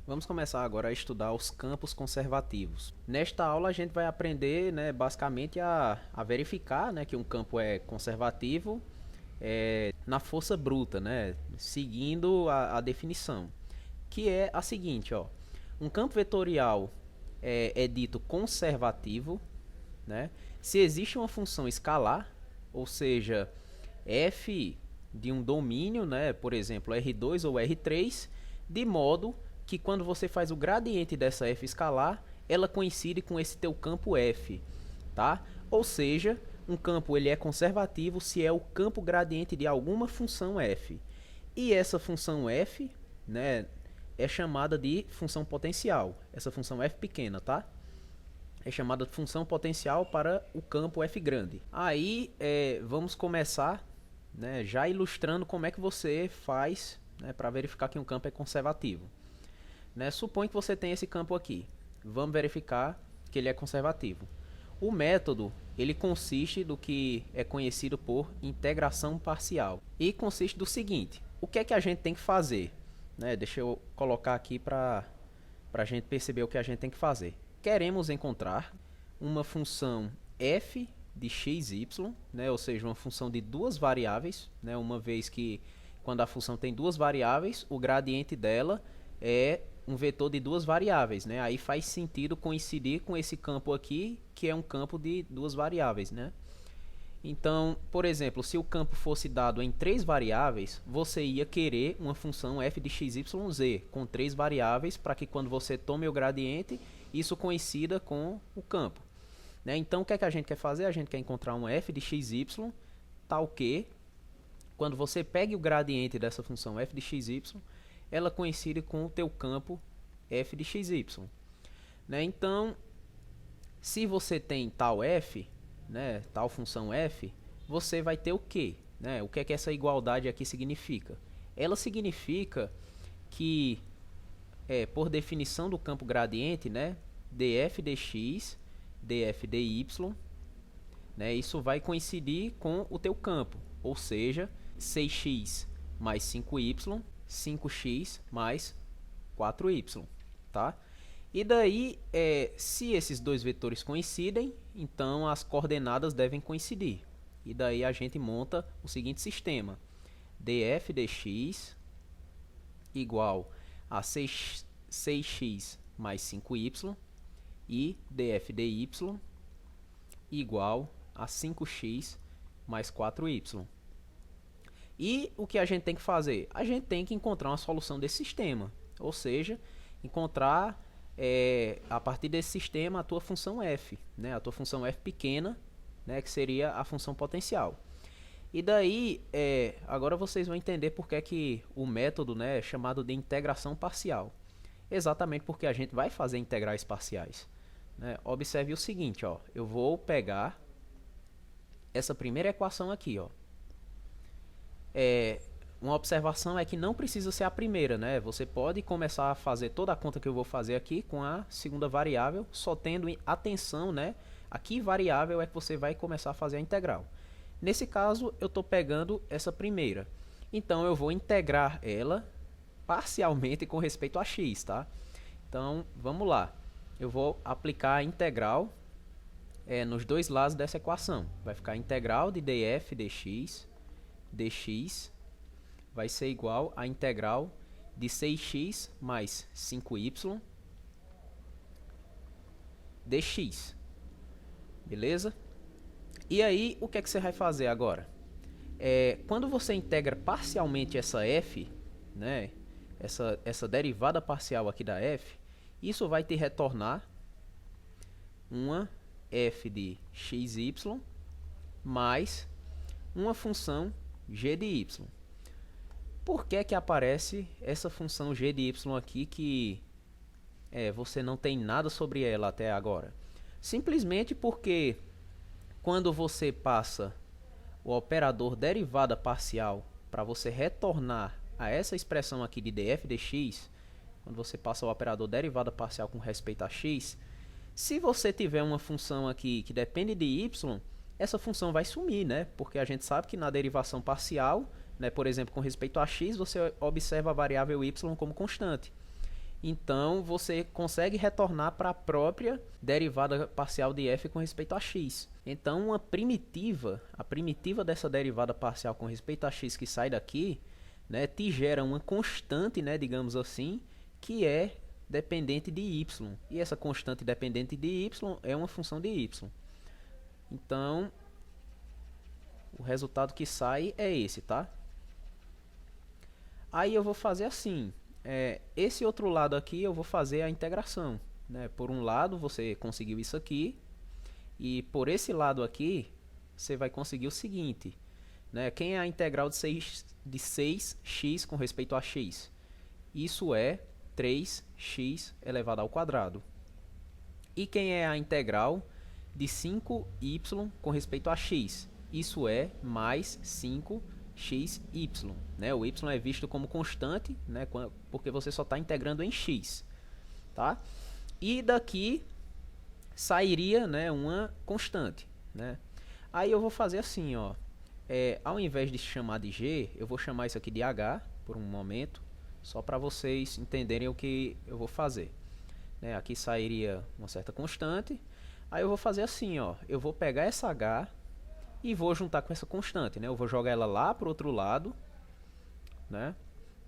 Vamos começar agora a estudar os campos conservativos. Nesta aula a gente vai aprender, basicamente a verificar, que um campo é conservativo na força bruta, seguindo a definição, que é a seguinte, ó. Um campo vetorial é dito conservativo, se existe uma função escalar, ou seja, f de um domínio, por exemplo, R2 ou R3, de modo que quando você faz o gradiente dessa f escalar, ela coincide com esse teu campo f, tá? Ou seja, um campo ele é conservativo se é o campo gradiente de alguma função f. E essa função f, é chamada de função potencial. Essa função f pequena, tá? É chamada de função potencial para o campo f grande. Aí, vamos começar, já ilustrando como é que você faz, para verificar que um campo é conservativo. Supõe que você tem esse campo aqui. Vamos verificar que ele é conservativo. O método ele consiste do que é conhecido por integração parcial. E consiste do seguinte: o que é que a gente tem que fazer? Deixa eu colocar aqui para a gente perceber o que a gente tem que fazer. Queremos encontrar uma função f de x, y, ou seja, uma função de duas variáveis, uma vez que quando a função tem duas variáveis, o gradiente dela é um vetor de duas variáveis, Aí faz sentido coincidir com esse campo aqui, que é um campo de duas variáveis, Então, por exemplo, se o campo fosse dado em três variáveis, você ia querer uma função f de x, y, z com três variáveis para que quando você tome o gradiente, isso coincida com o campo. Então, o que é que a gente quer fazer? A gente quer encontrar um f de x, y, tal que, quando você pegue o gradiente dessa função f de x, y, ela coincide com o teu campo f de x, y. Então, se você tem tal f, tal função f, você vai ter o quê? O que é que essa igualdade aqui significa? Ela significa que, por definição do campo gradiente, df dx, df dy, isso vai coincidir com o teu campo, ou seja, 6x mais 5y, 5x mais 4y, tá? E daí, se esses dois vetores coincidem, então as coordenadas devem coincidir. E daí a gente monta o seguinte sistema: df dx igual a 6x mais 5y e df dy igual a 5x mais 4y. E o que a gente tem que fazer? A gente tem que encontrar uma solução desse sistema, ou seja, encontrar a partir desse sistema a tua função f, a tua função f pequena, que seria a função potencial. E daí, agora vocês vão entender por que é que o método é chamado de integração parcial. Exatamente porque a gente vai fazer integrais parciais. Observe o seguinte, ó, eu vou pegar essa primeira equação aqui, ó. Uma observação é que não precisa ser a primeira, Você pode começar a fazer toda a conta que eu vou fazer aqui com a segunda variável, só tendo atenção, a que variável é que você vai começar a fazer a integral. Nesse caso, eu estou pegando essa primeira. Então, eu vou integrar ela parcialmente com respeito a x, tá? Então, vamos lá. Eu vou aplicar a integral nos dois lados dessa equação. Vai ficar a integral de df dx vai ser igual à integral de 6x mais 5y dx. Beleza? E aí, o que é que você vai fazer agora? Quando você integra parcialmente essa f, essa derivada parcial aqui da f, isso vai te retornar uma f de xy mais uma função g de y. Por que que aparece essa função g de y aqui que você não tem nada sobre ela até agora? Simplesmente porque quando você passa o operador derivada parcial para você retornar a essa expressão aqui de df dx, quando você passa o operador derivada parcial com respeito a x, se você tiver uma função aqui que depende de y, essa função vai sumir, Porque a gente sabe que na derivação parcial, por exemplo, com respeito a x, você observa a variável y como constante. Então você consegue retornar para a própria derivada parcial de f com respeito a x. Então a primitiva dessa derivada parcial com respeito a x que sai daqui, né, te gera uma constante, né, digamos assim, que é dependente de y. E essa constante dependente de y é uma função de y. Então o resultado que sai é esse, tá? Aí eu vou fazer assim. Esse outro lado aqui eu vou fazer a integração, né? Por um lado você conseguiu isso aqui, e por esse lado aqui você vai conseguir o seguinte, né? Quem é a integral de 6x com respeito a x? Isso é 3x elevado ao quadrado. E quem é a integral de 5y com respeito a x? Isso é mais 5xy, né? O y é visto como constante, né? Porque você só está integrando em x, tá? E daqui sairia, né, uma constante, né? Aí eu vou fazer assim, ó. Ao invés de chamar de g, eu vou chamar isso aqui de h por um momento, só para vocês entenderem o que eu vou fazer, né? Aqui sairia uma certa constante. Aí eu vou fazer assim, ó. Eu vou pegar essa h e vou juntar com essa constante, né? Eu vou jogar ela lá para o outro lado, né?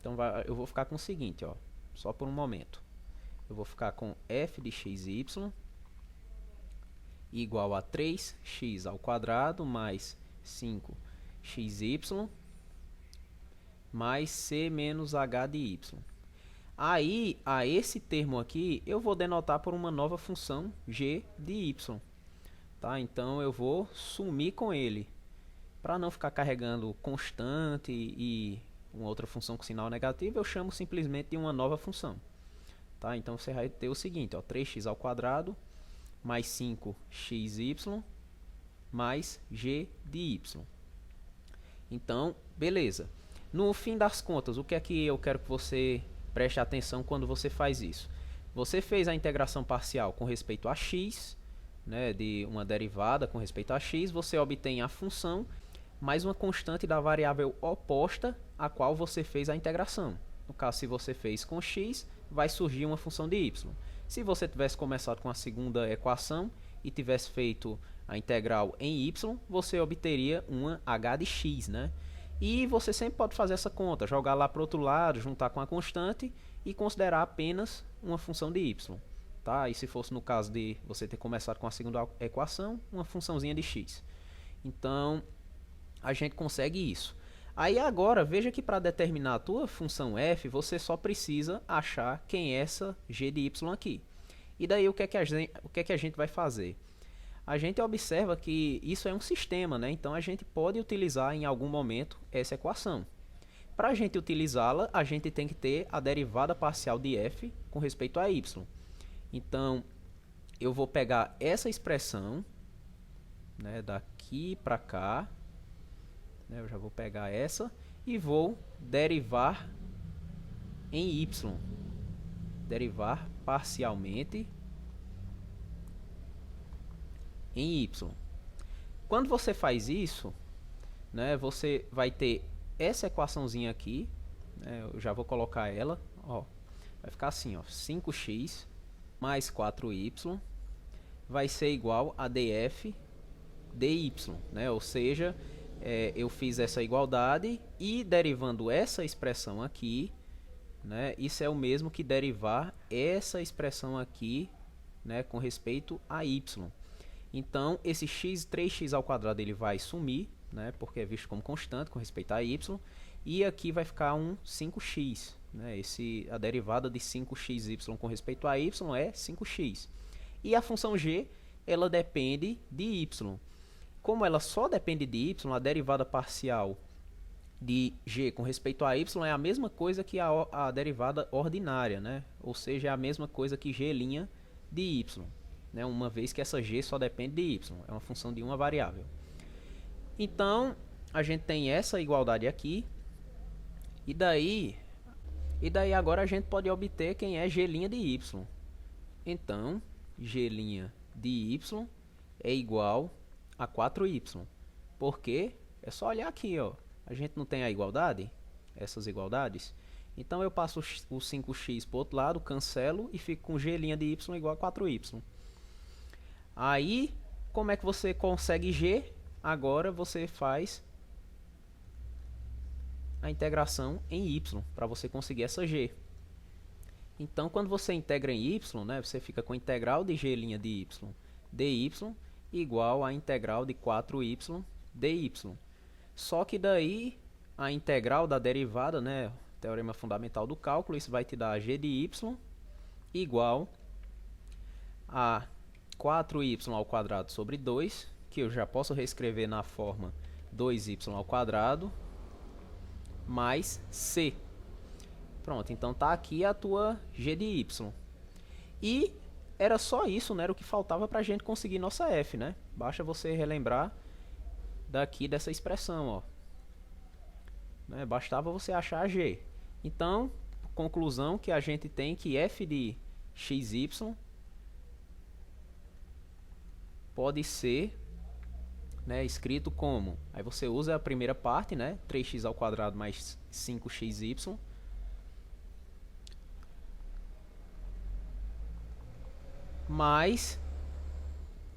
Então eu vou ficar com o seguinte, ó, só por um momento. Eu vou ficar com f de xy igual a 3x ao quadrado mais 5xy mais c menos h de y. Aí, a esse termo aqui, eu vou denotar por uma nova função g de y. Tá? Então eu vou sumir com ele. Para não ficar carregando constante e uma outra função com sinal negativo, eu chamo simplesmente de uma nova função. Tá? Então você vai ter o seguinte, ó, 3x ao quadrado mais 5xy mais g de y. Então, beleza. No fim das contas, o que é que eu quero que você preste atenção quando você faz isso? Você fez a integração parcial com respeito a x, né, de uma derivada com respeito a x, você obtém a função mais uma constante da variável oposta a qual você fez a integração. No caso, se você fez com x, vai surgir uma função de y. Se você tivesse começado com a segunda equação e tivesse feito a integral em y, você obteria uma h de x, né? E você sempre pode fazer essa conta, jogar lá para o outro lado, juntar com a constante e considerar apenas uma função de y. Tá? E se fosse no caso de você ter começado com a segunda equação, uma funçãozinha de x. Então, a gente consegue isso. Aí agora, veja que para determinar a tua função f, você só precisa achar quem é essa g de y aqui. E daí o que é que a gente vai fazer? A gente observa que isso é um sistema, né? Então a gente pode utilizar em algum momento essa equação. Para a gente utilizá-la, a gente tem que ter a derivada parcial de f com respeito a y. Então, eu vou pegar essa expressão, né, daqui para cá, né, eu já vou pegar essa e vou derivar em y. Derivar parcialmente em y. Quando você faz isso, né, você vai ter essa equaçãozinha aqui, né, eu já vou colocar ela, ó, vai ficar assim, ó, 5x mais 4y vai ser igual a df dy, né, ou seja, eu fiz essa igualdade e derivando essa expressão aqui, né, isso é o mesmo que derivar essa expressão aqui, né, com respeito a y. Então, esse x, 3x ao quadrado, ele vai sumir, né, porque é visto como constante com respeito a y. E aqui vai ficar um 5x. Né, a derivada de 5xy com respeito a y é 5x. E a função g, ela depende de y. Como ela só depende de y, a derivada parcial de g com respeito a y é a mesma coisa que a derivada ordinária, né? Ou seja, é a mesma coisa que g' de y. Né, uma vez que essa g só depende de y, é uma função de uma variável. Então, a gente tem essa igualdade aqui, e daí agora a gente pode obter quem é g' de y. Então, g' de y é igual a 4y. Por quê? É só olhar aqui, ó. A gente não tem a igualdade, essas igualdades. Então eu passo o 5x para o outro lado, cancelo e fico com g' de y igual a 4y. Aí, como é que você consegue g? Agora você faz a integração em y, para você conseguir essa g. Então, quando você integra em y, né, você fica com a integral de g' de y dy igual a integral de 4y dy. Só que daí, a integral da derivada, né, teorema fundamental do cálculo, isso vai te dar g de y igual a 4y ao quadrado sobre 2, que eu já posso reescrever na forma 2y ao quadrado mais c. Pronto, então tá aqui a tua g de y. E era só isso, né? Era o que faltava para a gente conseguir nossa f, né? Basta você relembrar daqui dessa expressão, ó. Né? Bastava você achar a g. Então, conclusão que a gente tem que f de xy pode ser, né, escrito como... Aí você usa a primeira parte, né? 3x ao quadrado mais 5xy mais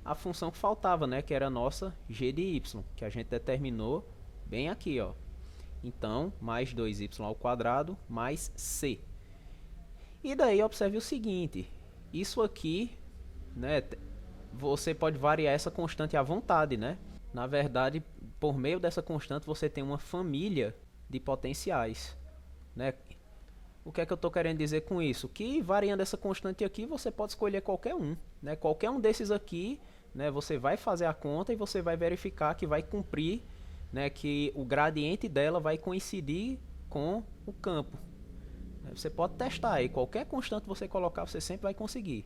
a função que faltava, né, que era a nossa g de y, que a gente determinou bem aqui, ó. Então, mais 2y ao quadrado mais c. E daí observe o seguinte, isso aqui, né, você pode variar essa constante à vontade, né? Na verdade, por meio dessa constante você tem uma família de potenciais, né? O que é que eu estou querendo dizer com isso? Que variando essa constante aqui, você pode escolher qualquer um, né? Qualquer um desses aqui, né, você vai fazer a conta e você vai verificar que vai cumprir, né, que o gradiente dela vai coincidir com o campo. Você pode testar aí, qualquer constante que você colocar, você sempre vai conseguir.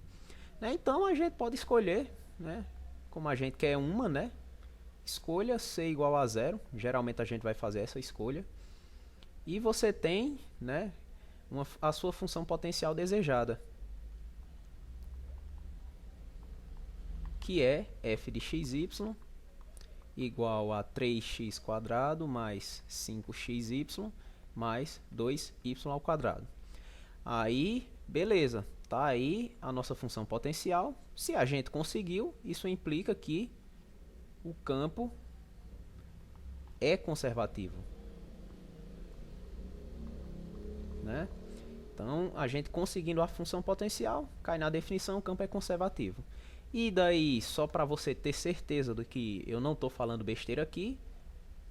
Né? Então a gente pode escolher, né, como a gente quer uma, né, escolha c igual a 0. Geralmente a gente vai fazer essa escolha. E você tem, né, a sua função potencial desejada, que é f de xy igual a 3x² mais 5xy mais 2y ao quadrado. Aí, beleza, tá aí a nossa função potencial. Se a gente conseguiu, isso implica que o campo é conservativo, né? Então, a gente conseguindo a função potencial, cai na definição, o campo é conservativo. E daí, só para você ter certeza do que eu não estou falando besteira aqui,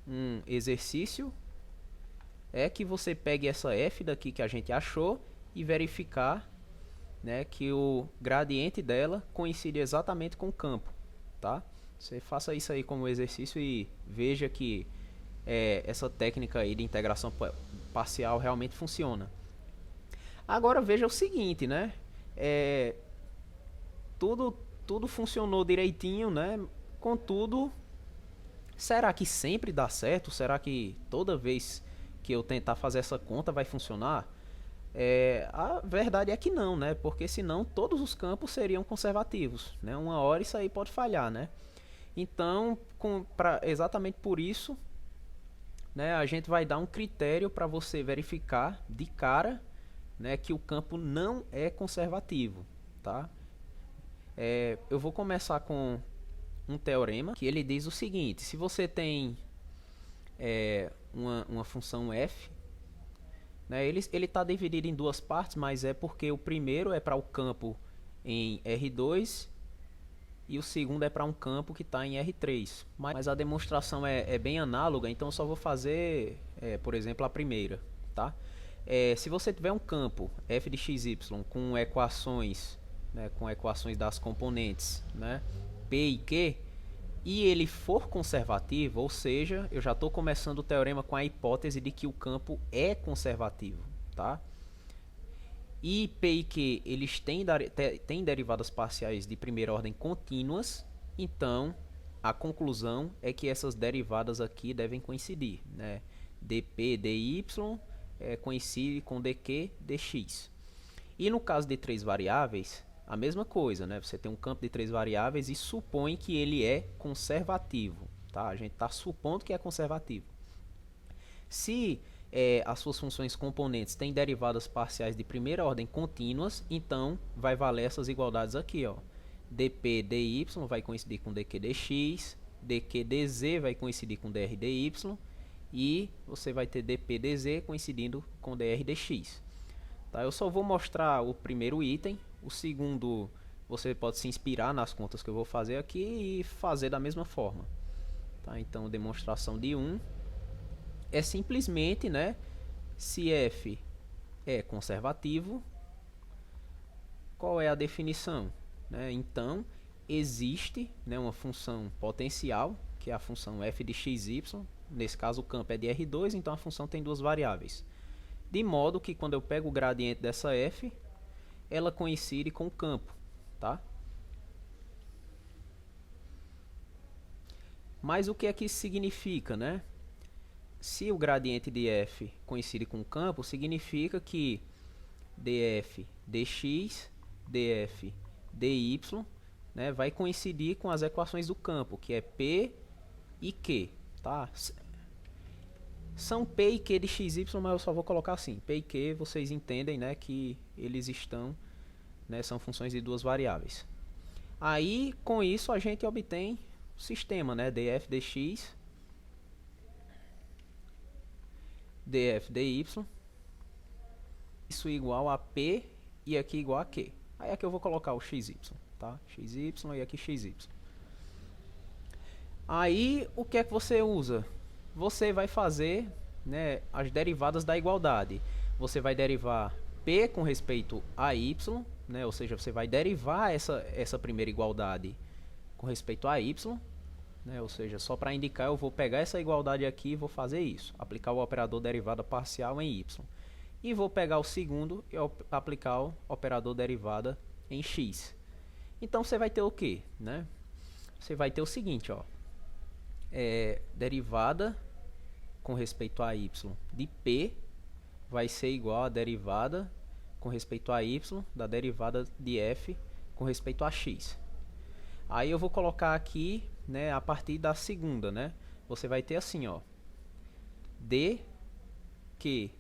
um exercício é que você pegue essa f daqui que a gente achou e verificar, né, que o gradiente dela coincide exatamente com o campo, tá? Você faça isso aí como exercício e veja que essa técnica aí de integração parcial realmente funciona. Agora veja o seguinte, né? Tudo funcionou direitinho, né? Contudo, será que sempre dá certo? Será que toda vez que eu tentar fazer essa conta vai funcionar? A verdade é que não, né? Porque senão todos os campos seriam conservativos, né? Uma hora isso aí pode falhar, né? Então, exatamente por isso, né, a gente vai dar um critério para você verificar de cara, né, que o campo não é conservativo, tá? Eu vou começar com um teorema que ele diz o seguinte: se você tem uma função f, né, ele está dividido em duas partes, mas é porque o primeiro é para o campo em R2 e o segundo é para um campo que está em R3. Mas a demonstração é bem análoga, então eu só vou fazer, por exemplo, a primeira, tá? Se você tiver um campo f de xy com equações, né, com equações das componentes, né, p e q, e ele for conservativo, ou seja, eu já estou começando o teorema com a hipótese de que o campo é conservativo, tá? E p e q eles têm derivadas parciais de primeira ordem contínuas, então a conclusão é que essas derivadas aqui devem coincidir, né? dp dy coincide com dq dx. E no caso de três variáveis, a mesma coisa, né? Você tem um campo de três variáveis e supõe que ele é conservativo, tá? A gente está supondo que é conservativo. Se as suas funções componentes têm derivadas parciais de primeira ordem contínuas, então vai valer essas igualdades aqui, ó. dp dy vai coincidir com dq dx, dq dz vai coincidir com dr dy, e você vai ter dp dz coincidindo com dr dx. Tá? Eu só vou mostrar o primeiro item, o segundo você pode se inspirar nas contas que eu vou fazer aqui e fazer da mesma forma. Tá? Então, demonstração de 1 é simplesmente, né, se f é conservativo, qual é a definição? Né? Então, existe, né, uma função potencial, que é a função f de xy, nesse caso o campo é de R2, então a função tem duas variáveis. De modo que quando eu pego o gradiente dessa f, ela coincide com o campo. Tá? Mas o que é que isso significa, né? Se o gradiente de f coincide com o campo, significa que df dx, df dy, né, vai coincidir com as equações do campo, que é p e q. Tá? São p e q de xy, mas eu só vou colocar assim. P e q, vocês entendem, né, que eles estão, né, são funções de duas variáveis. Aí, com isso, a gente obtém o sistema, né, df dx, df dy, isso igual a p e aqui igual a q. Aí aqui eu vou colocar o xy, tá? xy e aqui xy. Aí, o que é que você usa? Você vai fazer, né, as derivadas da igualdade. Você vai derivar p com respeito a y, né, ou seja, você vai derivar essa primeira igualdade com respeito a y, né, ou seja, só para indicar, eu vou pegar essa igualdade aqui e vou fazer isso, aplicar o operador derivada parcial em y. E vou pegar o segundo e aplicar o operador derivada em x. Então você vai ter o quê? Né? Você vai ter o seguinte, ó, derivada com respeito a y de p vai ser igual a derivada com respeito a y da derivada de f com respeito a x. Aí eu vou colocar aqui, né, a partir da segunda, né? Você vai ter assim, ó, dq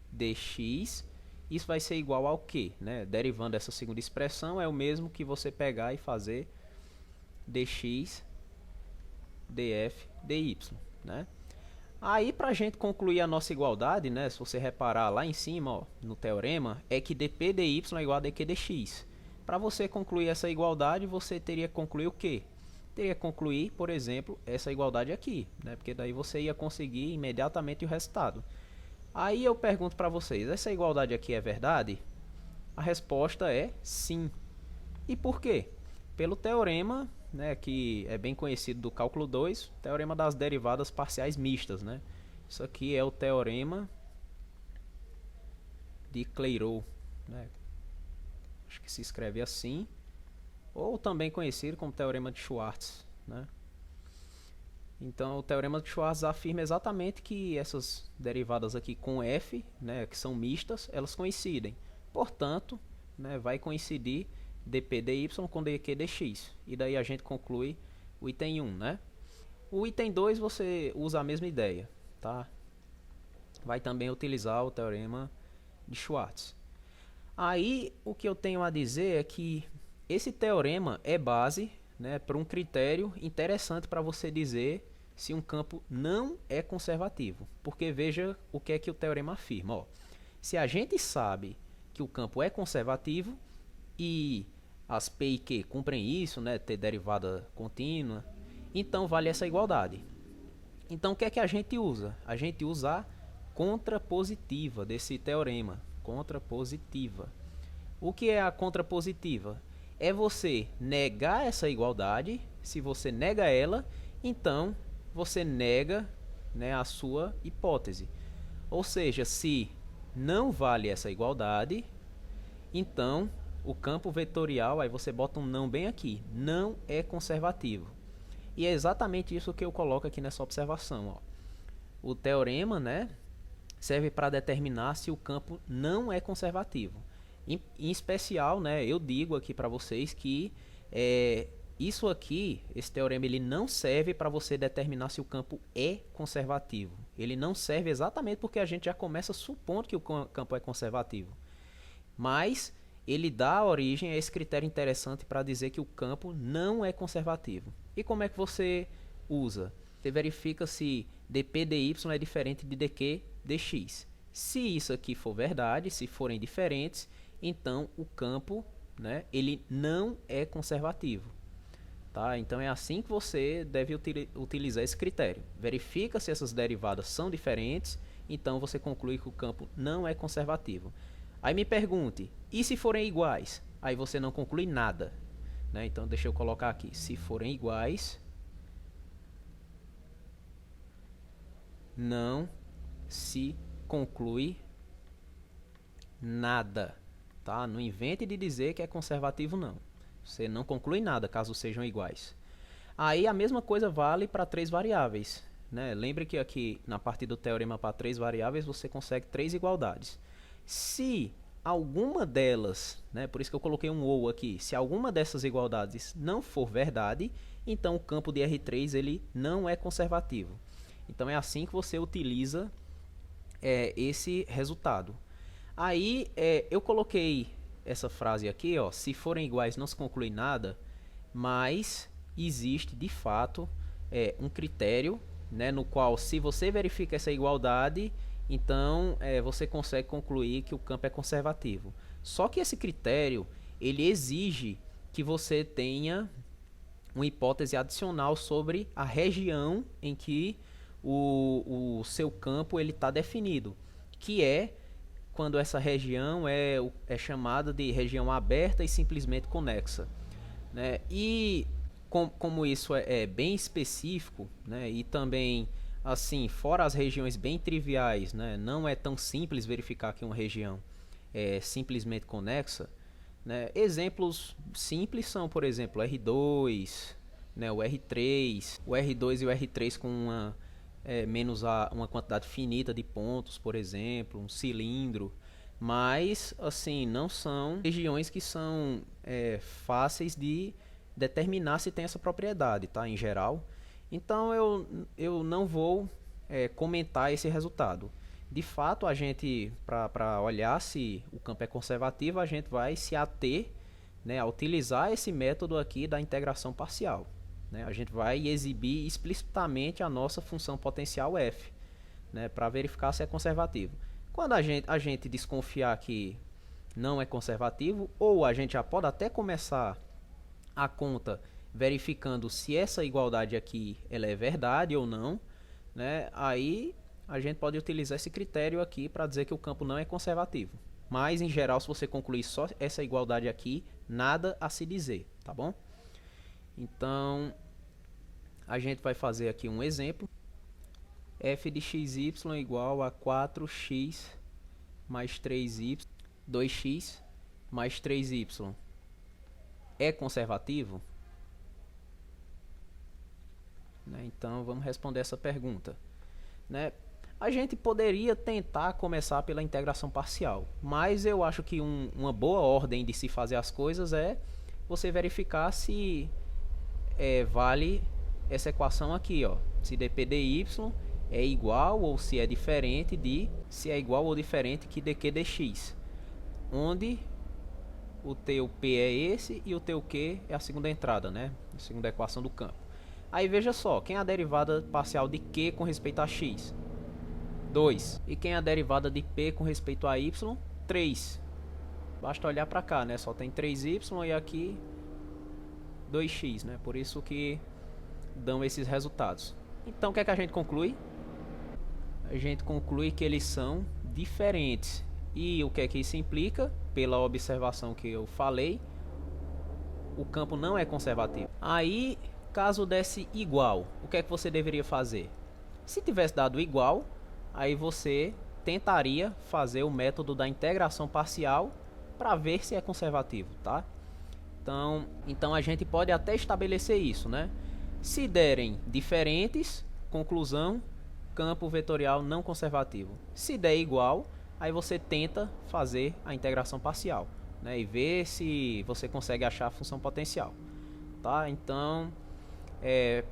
dx, isso vai ser igual ao quê? Né? Derivando essa segunda expressão é o mesmo que você pegar e fazer dx df dy, né? Aí, para a gente concluir a nossa igualdade, né, se você reparar lá em cima, ó, no teorema, é que dp dy é igual a dq dx. Para você concluir essa igualdade, você teria que concluir o quê? Teria que concluir, por exemplo, essa igualdade aqui, né, porque daí você ia conseguir imediatamente o resultado. Aí eu pergunto para vocês, essa igualdade aqui é verdade? A resposta é sim. E por quê? Pelo teorema, né, que é bem conhecido do cálculo 2, teorema das derivadas parciais mistas. Né? Isso aqui é o teorema de Clairaut. Né? Acho que se escreve assim. Ou também conhecido como teorema de Schwartz. Né? Então, o teorema de Schwartz afirma exatamente que essas derivadas aqui com f, né, que são mistas, elas coincidem. Portanto, né, vai coincidir dp dy com dq dx. E daí a gente conclui o item 1. Né? O item 2 você usa a mesma ideia. Tá? Vai também utilizar o teorema de Schwartz. Aí, o que eu tenho a dizer é que esse teorema é base, né, para um critério interessante para você dizer se um campo não é conservativo. Porque veja o que é que o teorema afirma. Ó. Se a gente sabe que o campo é conservativo e as P e Q cumprem isso, né, ter derivada contínua, então vale essa igualdade. Então o que é que a gente usa? A gente usa a contrapositiva desse teorema. Contrapositiva. O que é a contrapositiva? É você negar essa igualdade. Se você nega ela, então você nega, né, a sua hipótese. Ou seja, se não vale essa igualdade, então o campo vetorial, aí você bota um não bem aqui, não é conservativo. E é exatamente isso que eu coloco aqui nessa observação. Ó. O teorema, né, serve para determinar se o campo não é conservativo. Em especial, né, eu digo aqui para vocês que Isso aqui, esse teorema, ele não serve para você determinar se o campo é conservativo. Ele não serve exatamente porque a gente já começa supondo que o campo é conservativo. Mas ele dá origem a esse critério interessante para dizer que o campo não é conservativo. E como é que você usa? Você verifica se dp dy é diferente de dq dx. Se isso aqui for verdade, se forem diferentes, então o campo, né, ele não é conservativo. Tá? Então é assim que você deve utilizar esse critério. Verifica se essas derivadas são diferentes, então você conclui que o campo não é conservativo. Aí me pergunte, e se forem iguais? Aí você não conclui nada. Né? Então deixa eu colocar aqui, se forem iguais, não se conclui nada. Tá? Não invente de dizer que é conservativo, não. Você não conclui nada caso sejam iguais. Aí a mesma coisa vale para 3 variáveis. Né? Lembre que aqui na parte do teorema para 3 variáveis você consegue 3 igualdades. Se alguma delas, né, por isso que eu coloquei um ou aqui, se alguma dessas igualdades não for verdade, então o campo de R3 ele não é conservativo. Então é assim que você utiliza esse resultado. Aí eu coloquei essa frase aqui, ó, se forem iguais não se conclui nada, mas existe de fato um critério, né, no qual se você verifica essa igualdade, então você consegue concluir que o campo é conservativo. Só que esse critério ele exige que você tenha uma hipótese adicional sobre a região em que o seu campo está definido, que é quando essa região é chamada de região aberta e simplesmente conexa. Né? E como isso é bem específico, né? E também, assim, fora as regiões bem triviais, né? Não é tão simples verificar que uma região é simplesmente conexa. Né? Exemplos simples são, por exemplo, R2, né? O R3, o R2 e o R3 com menos uma quantidade finita de pontos, por exemplo, um cilindro, mas assim não são regiões que são fáceis de determinar se tem essa propriedade, tá? Em geral, então eu não vou comentar esse resultado. De fato, a gente para olhar se o campo é conservativo, a gente vai se ater, né, a utilizar esse método aqui da integração parcial. Né? A gente vai exibir explicitamente a nossa função potencial f, né, para verificar se é conservativo. Quando a gente desconfiar que não é conservativo, ou a gente já pode até começar a conta verificando se essa igualdade aqui ela é verdade ou não, né? Aí a gente pode utilizar esse critério aqui para dizer que o campo não é conservativo. Mas, em geral, se você concluir só essa igualdade aqui, nada a se dizer, tá bom? Então, a gente vai fazer aqui um exemplo. f de xy igual a 4x mais 3y, 2x mais 3y. É conservativo? Né? Então, vamos responder essa pergunta. Né? A gente poderia tentar começar pela integração parcial, mas eu acho que uma boa ordem de se fazer as coisas é você verificar se vale essa equação aqui, ó, se dp dy é igual ou se é diferente de, se é igual ou diferente que dq dx, onde o teu p é esse e o teu q é a segunda entrada, né, a segunda equação do campo. Aí veja só, quem é a derivada parcial de q com respeito a x? 2. E quem é a derivada de p com respeito a y? 3. Basta olhar para cá, né, só tem 3y e aqui 2x, né? Por isso que dão esses resultados. Então, o que é que a gente conclui? A gente conclui que eles são diferentes. E o que é que isso implica? Pela observação que eu falei, o campo não é conservativo. Aí, caso desse igual, o que é que você deveria fazer? Se tivesse dado igual, aí você tentaria fazer o método da integração parcial para ver se é conservativo, tá? Então a gente pode até estabelecer isso, né? Se derem diferentes, conclusão, campo vetorial não conservativo. Se der igual, aí você tenta fazer a integração parcial, né? E ver se você consegue achar a função potencial. tá? Então,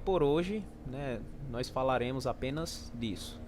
por hoje, né, nós falaremos apenas disso.